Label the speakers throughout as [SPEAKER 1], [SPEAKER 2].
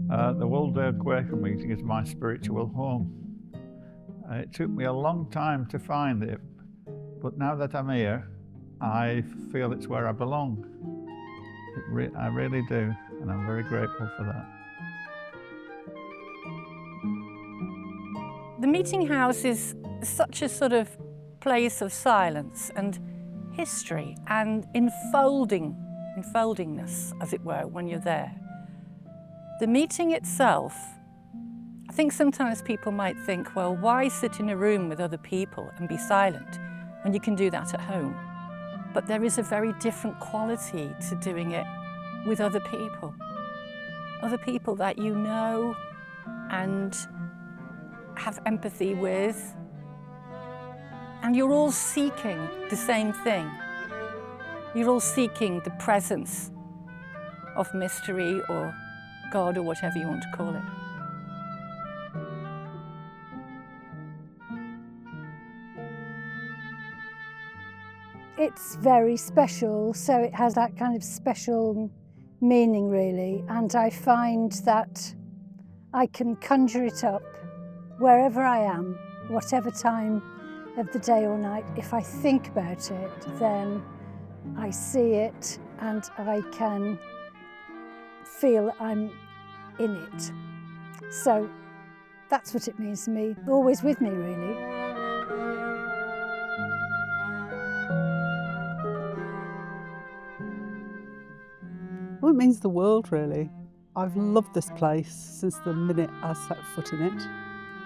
[SPEAKER 1] The Wooldale Quaker Meeting is my spiritual home. It took me a long time to find it, but now that I'm here, I feel it's where I belong. I really do, and I'm very grateful for that.
[SPEAKER 2] The meeting house is such a sort of place of silence and history and enfoldingness, as it were, when you're there. The meeting itself, I think sometimes people might think, well, why sit in a room with other people and be silent when you can do that at home? But there is a very different quality to doing it with other people that you know and have empathy with, and you're all seeking the same thing. You're all seeking the presence of mystery or God or whatever you want to call it.
[SPEAKER 3] It's very special, so it has that kind of special meaning really, and I find that I can conjure it up wherever I am, whatever time of the day or night. If I think about it, then I see it and I can feel I'm in it. So that's what it means to me, always with me really.
[SPEAKER 4] Well, it means the world, really. I've loved this place since the minute I set foot in it,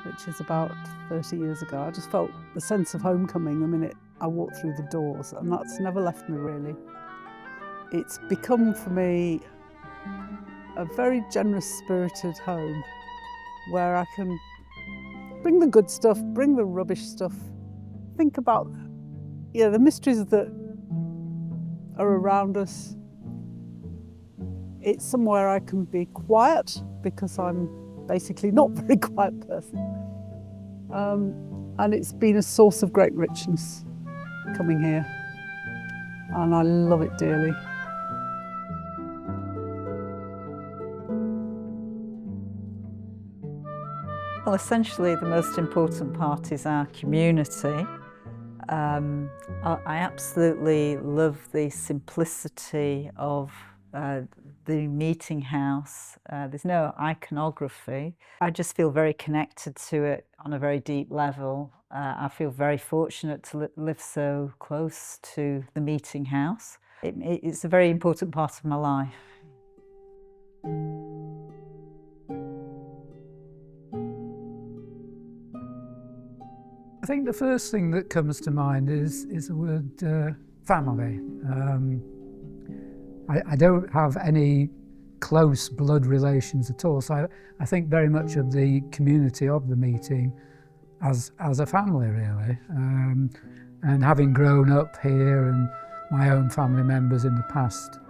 [SPEAKER 4] which is about 30 years ago. I just felt the sense of homecoming the minute I walked through the doors, and that's never left me, really. It's become, for me, a very generous-spirited home where I can bring the good stuff, bring the rubbish stuff, think about the mysteries that are around us. It's somewhere I can be quiet because I'm basically not a very quiet person. And it's been a source of great richness coming here. And I love it dearly.
[SPEAKER 5] Well, essentially the most important part is our community. I absolutely love the simplicity of the meeting house. There's no iconography. I just feel very connected to it on a very deep level. I feel very fortunate to live so close to the meeting house. It's a very important part of my life.
[SPEAKER 6] I think the first thing that comes to mind is the word family. I don't have any close blood relations at all, so I think very much of the community of the meeting as a family, really. And having grown up here and my own family members in the past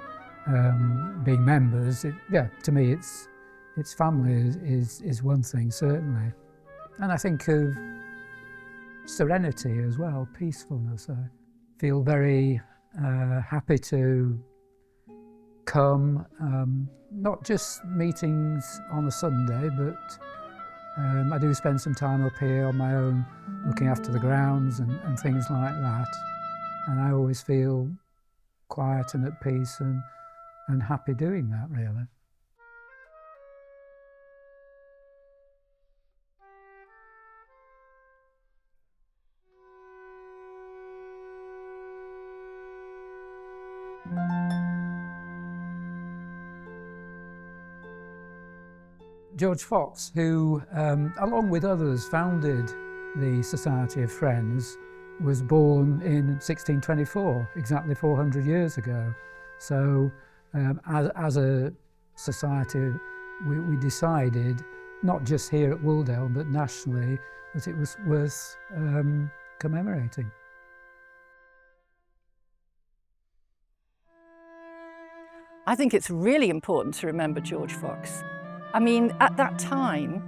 [SPEAKER 6] being members, to me it's family is one thing, certainly. And I think of serenity as well, peacefulness. I feel very happy to come, not just meetings on a Sunday, but I do spend some time up here on my own, looking after the grounds and things like that. And I always feel quiet and at peace and happy doing that, really. George Fox, who, along with others, founded the Society of Friends, was born in 1624, exactly 400 years ago. So, as a society, we decided, not just here at Wooldale, but nationally, that it was worth commemorating.
[SPEAKER 2] I think it's really important to remember George Fox. I mean, at that time,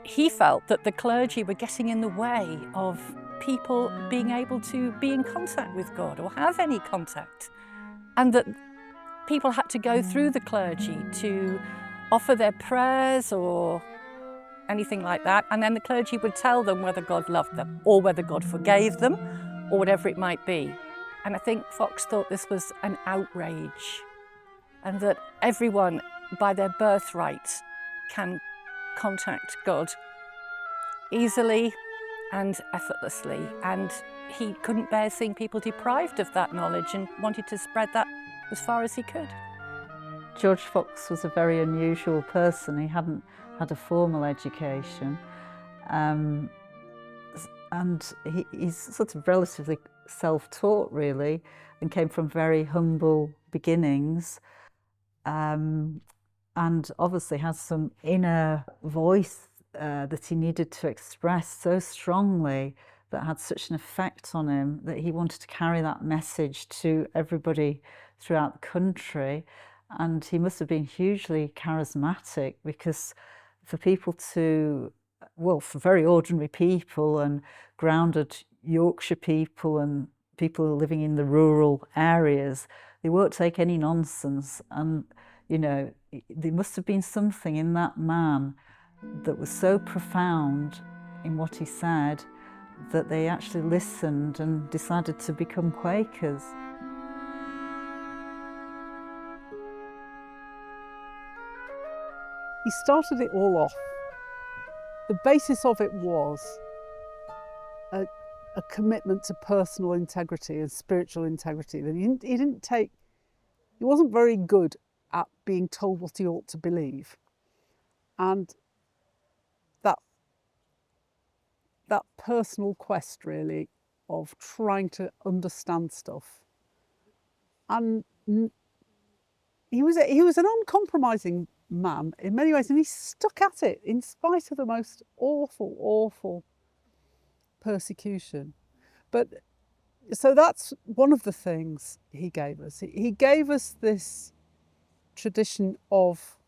[SPEAKER 2] he felt that the clergy were getting in the way of people being able to be in contact with God or have any contact, and that people had to go through the clergy to offer their prayers or anything like that, and then the clergy would tell them whether God loved them or whether God forgave them or whatever it might be. And I think Fox thought this was an outrage, and that everyone by their birthright can contact God easily and effortlessly, and he couldn't bear seeing people deprived of that knowledge and wanted to spread that as far as he could.
[SPEAKER 5] George Fox was a very unusual person. He hadn't had a formal education, and he's sort of relatively self-taught really, and came from very humble beginnings, and obviously has some inner voice that he needed to express so strongly, that had such an effect on him, that he wanted to carry that message to everybody throughout the country. And he must have been hugely charismatic, because for people to, well, for very ordinary people and grounded Yorkshire people and people living in the rural areas, they won't take any nonsense. And, you know, there must have been something in that man that was so profound in what he said that they actually listened and decided to become Quakers.
[SPEAKER 4] He started it all off. The basis of it was a commitment to personal integrity and spiritual integrity. That he wasn't very good at being told what he ought to believe. And that personal quest really of trying to understand stuff. And he was an uncompromising man in many ways, and he stuck at it in spite of the most awful persecution. But so that's one of the things he gave us. He gave us this tradition of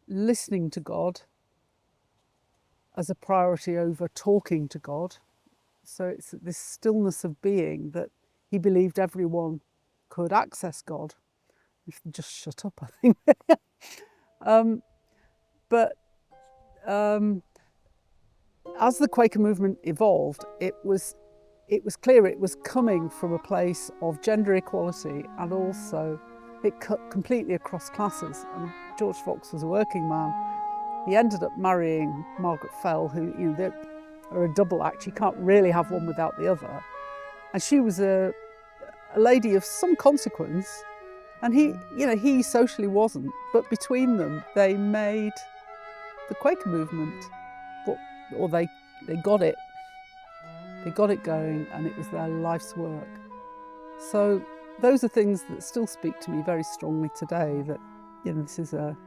[SPEAKER 4] listening to God as a priority over talking to God. So it's this stillness of being that he believed everyone could access God if they just shut up, I think. But as the Quaker movement evolved, it was clear it was coming from a place of gender equality, and also it cut completely across classes. And George Fox was a working man. He ended up marrying Margaret Fell, who, you know, they are a double act. You can't really have one without the other. And she was a lady of some consequence, and he socially wasn't. But between them, they made the Quaker movement, or they got it. They got it going, and it was their life's work. So those are things that still speak to me very strongly today, that, you know, this is a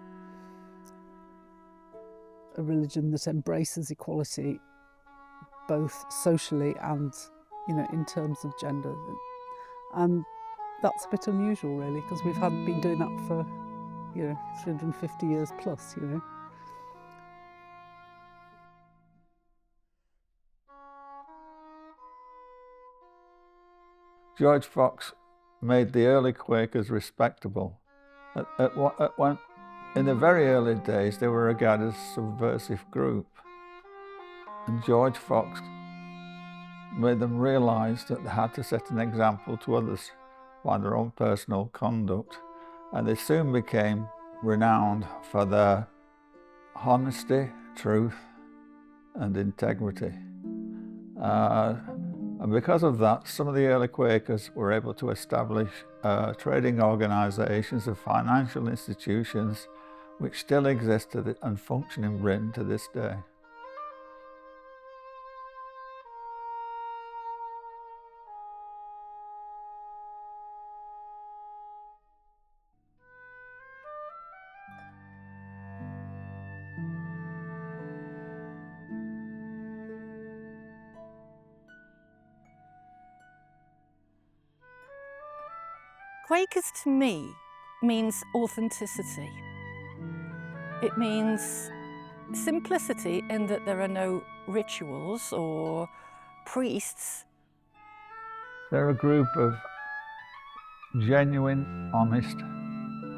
[SPEAKER 4] religion that embraces equality, both socially and, you know, in terms of gender. And that's a bit unusual, really, because we've been doing that for, you know, 350 years plus, you know.
[SPEAKER 1] George Fox made the early Quakers respectable. In the very early days, they were regarded as a subversive group. And George Fox made them realise that they had to set an example to others by their own personal conduct. And they soon became renowned for their honesty, truth, and integrity. And because of that, some of the early Quakers were able to establish trading organisations and financial institutions which still exist and function in Britain to this day.
[SPEAKER 2] Quakers to me means authenticity. It means simplicity in that there are no rituals or priests.
[SPEAKER 1] They're a group of genuine, honest,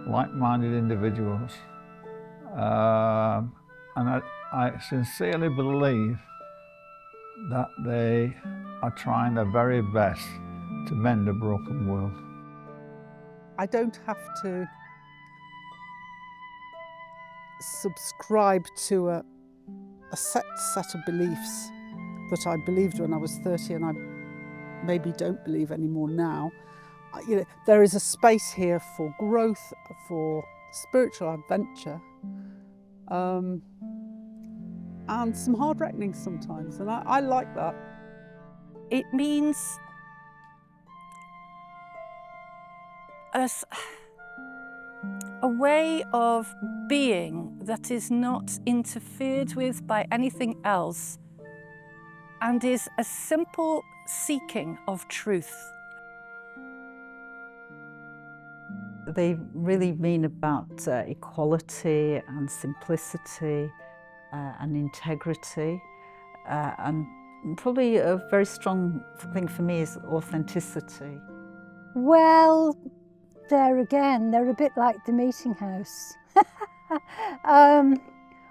[SPEAKER 1] like-minded individuals And I sincerely believe that they are trying their very best to mend a broken world.
[SPEAKER 4] I don't have to subscribe to a set of beliefs that I believed when I was 30 and I maybe don't believe anymore now. You know, there is a space here for growth, for spiritual adventure, and some hard reckoning sometimes, and I like that.
[SPEAKER 2] It means a way of being that is not interfered with by anything else and is a simple seeking of truth.
[SPEAKER 5] They really mean about equality and simplicity and integrity, and probably a very strong thing for me is authenticity.
[SPEAKER 3] Well, there again, they're a bit like the meeting house.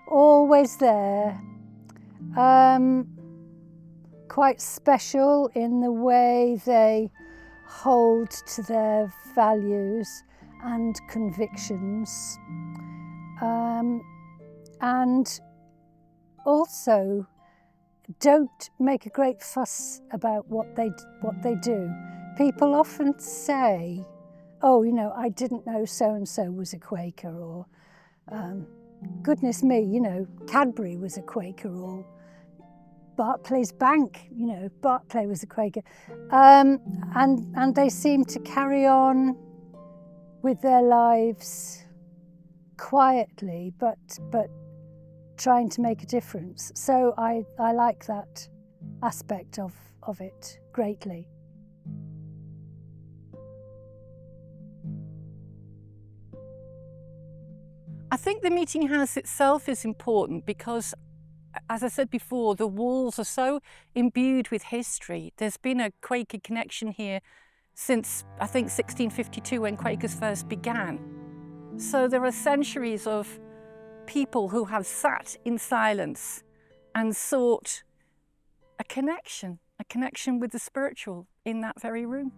[SPEAKER 3] Always there. Quite special in the way they hold to their values and convictions. And also don't make a great fuss about what they do. People often say, oh, you know, I didn't know so-and-so was a Quaker, or goodness me, you know, Cadbury was a Quaker, or Barclays Bank, you know, Barclay was a Quaker. And they seem to carry on with their lives quietly, but trying to make a difference. So I like that aspect of it greatly.
[SPEAKER 2] I think the meeting house itself is important because, as I said before, the walls are so imbued with history. There's been a Quaker connection here since, I think, 1652, when Quakers first began. So there are centuries of people who have sat in silence and sought a connection with the spiritual in that very room.